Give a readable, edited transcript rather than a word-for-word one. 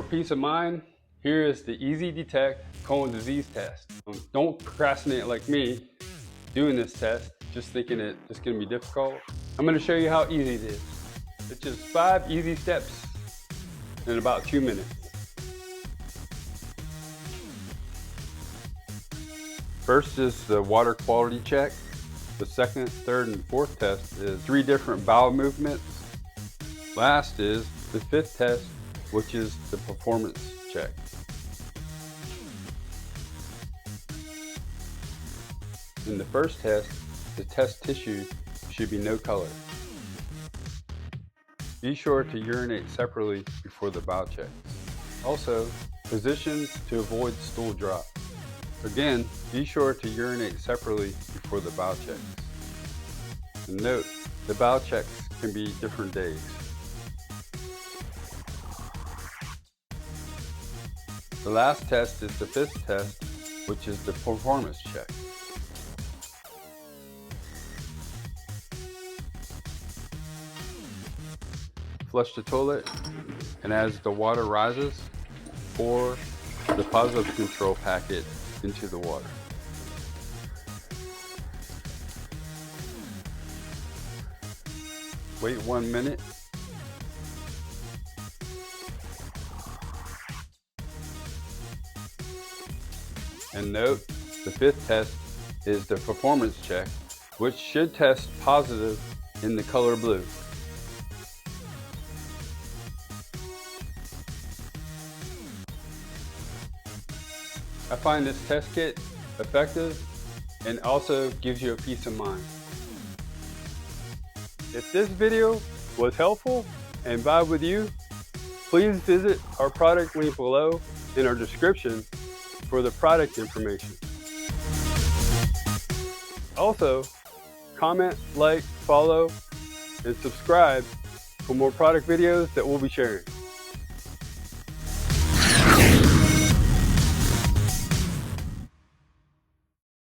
peace of mind, here is the Easy Detect colon disease test. Don't procrastinate like me doing this test, just thinking it's going to be difficult. I'm going to show you how easy it is. It's just 5 easy steps in about 2 minutes. First is the water quality check. The second, third, and fourth test is 3 different bowel movements. Last is the 5th test, which is the performance check. In the first test, the test tissue should be no color. Be sure to urinate separately before the bowel check. Also, position to avoid stool drop. Again, be sure to urinate separately before the bowel checks. And note, the bowel checks can be different days. The last test is the 5th test, which is the performance check. Flush the toilet, and as the water rises, pour the positive control packet into the water. Wait 1 minute. And note, the 5th test is the performance check, which should test positive in the color blue. I find this test kit effective and also gives you a peace of mind. If this video was helpful and vibe with you, please visit our product link below in our description for the product information. Also, comment, like, follow, and subscribe for more product videos that we'll be sharing.